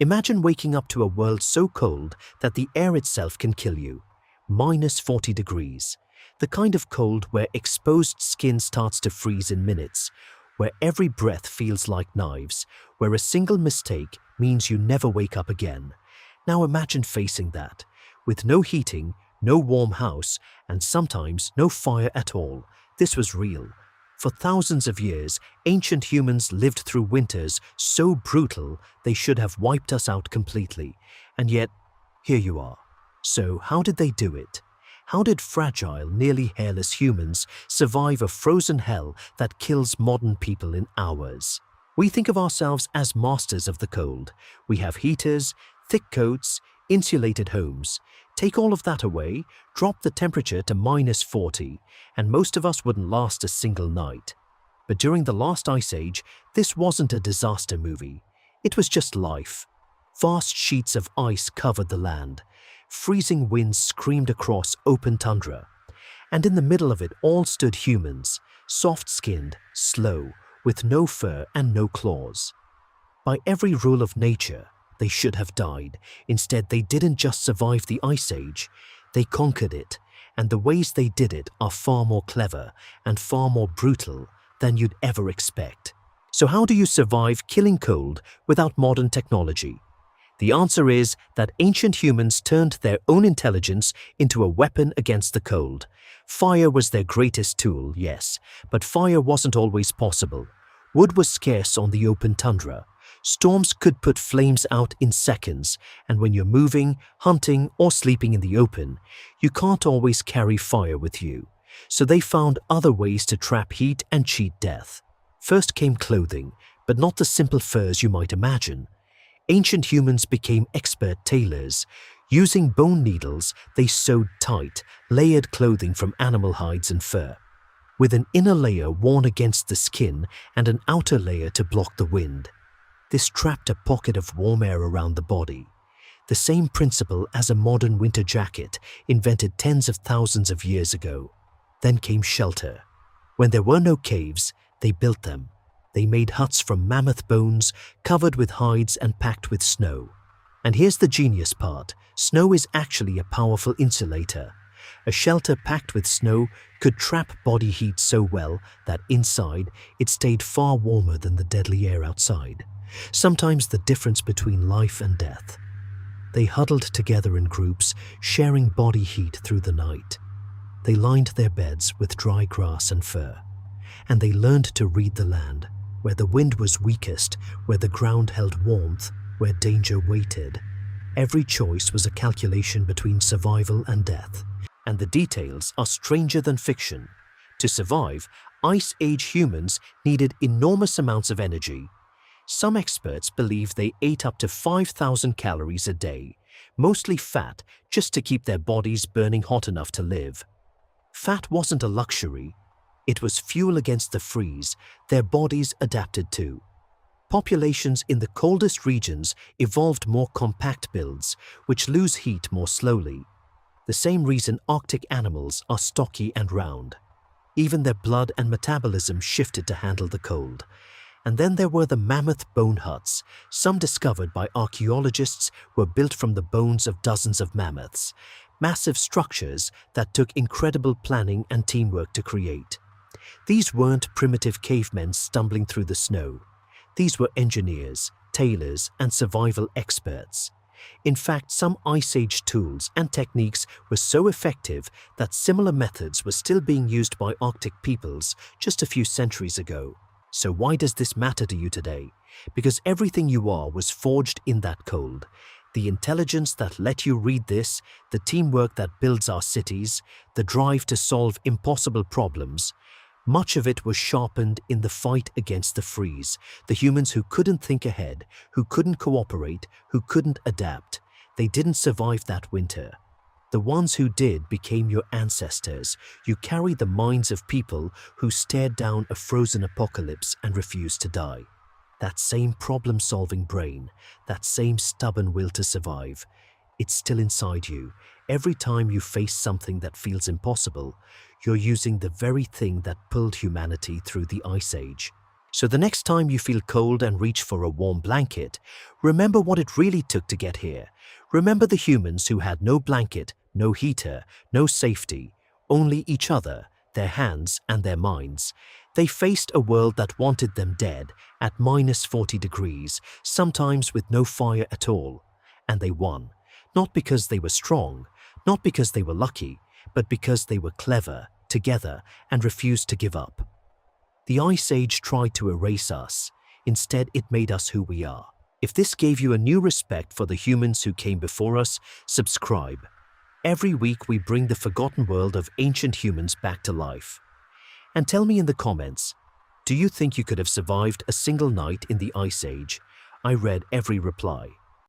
Imagine waking up to a world so cold that the air itself can kill you. -40 degrees. The kind of cold where exposed skin starts to freeze in minutes, where every breath feels like knives, where a single mistake means you never wake up again. Now imagine facing that, with no heating, no warm house, and sometimes no fire at all. This was real. For thousands of years, ancient humans lived through winters so brutal they should have wiped us out completely. And yet, here you are. So how did they do it? How did fragile, nearly hairless humans survive a frozen hell that kills modern people in hours? We think of ourselves as masters of the cold. We have heaters, thick coats, insulated homes. Take all of that away, drop the temperature to -40, and most of us wouldn't last a single night. But during the last ice age, this wasn't a disaster movie. It was just life. Vast sheets of ice covered the land. Freezing winds screamed across open tundra. And in the middle of it all stood humans, soft-skinned, slow, with no fur and no claws. By every rule of nature, they should have died. Instead, they didn't just survive the ice age, they conquered it, and the ways they did it are far more clever and far more brutal than you'd ever expect. So how do you survive killing cold without modern technology? The answer is that ancient humans turned their own intelligence into a weapon against the cold. Fire was their greatest tool, yes, but fire wasn't always possible. Wood was scarce on the open tundra. Storms could put flames out in seconds, and when you're moving, hunting, or sleeping in the open, you can't always carry fire with you. So they found other ways to trap heat and cheat death. First came clothing, but not the simple furs you might imagine. Ancient humans became expert tailors. Using bone needles, they sewed tight, layered clothing from animal hides and fur, with an inner layer worn against the skin and an outer layer to block the wind. This trapped a pocket of warm air around the body. The same principle as a modern winter jacket, invented tens of thousands of years ago. Then came shelter. When there were no caves, they built them. They made huts from mammoth bones, covered with hides and packed with snow. And here's the genius part. Snow is actually a powerful insulator. A shelter packed with snow could trap body heat so well that inside it stayed far warmer than the deadly air outside. Sometimes the difference between life and death. They huddled together in groups, sharing body heat through the night. They lined their beds with dry grass and fur. And they learned to read the land, where the wind was weakest, where the ground held warmth, where danger waited. Every choice was a calculation between survival and death. And the details are stranger than fiction. To survive, Ice Age humans needed enormous amounts of energy. Some experts believe they ate up to 5,000 calories a day, mostly fat, just to keep their bodies burning hot enough to live. Fat wasn't a luxury. It was fuel against the freeze their bodies adapted to. Populations in the coldest regions evolved more compact builds, which lose heat more slowly. The same reason Arctic animals are stocky and round. Even their blood and metabolism shifted to handle the cold. And then there were the mammoth-bone huts, some discovered by archaeologists were built from the bones of dozens of mammoths, massive structures that took incredible planning and teamwork to create. These weren't primitive cavemen stumbling through the snow. These were engineers, tailors, and survival experts. In fact, some Ice Age tools and techniques were so effective that similar methods were still being used by Arctic peoples just a few centuries ago. So why does this matter to you today? Because everything you are was forged in that cold. The intelligence that let you read this, the teamwork that builds our cities, the drive to solve impossible problems, much of it was sharpened in the fight against the freeze. The humans who couldn't think ahead, who couldn't cooperate, who couldn't adapt, they didn't survive that winter. The ones who did became your ancestors. You carry the minds of people who stared down a frozen apocalypse and refused to die. That same problem-solving brain, that same stubborn will to survive, it's still inside you. Every time you face something that feels impossible, you're using the very thing that pulled humanity through the Ice Age. So the next time you feel cold and reach for a warm blanket, remember what it really took to get here. Remember the humans who had no blanket, no heater, no safety, only each other, their hands and their minds. They faced a world that wanted them dead at -40 degrees, sometimes with no fire at all. And they won, not because they were strong, not because they were lucky, but because they were clever, together, and refused to give up. The Ice Age tried to erase us. Instead, it made us who we are. If this gave you a new respect for the humans who came before us, subscribe. Every week we bring the forgotten world of ancient humans back to life. And tell me in the comments, do you think you could have survived a single night in the Ice Age? I read every reply.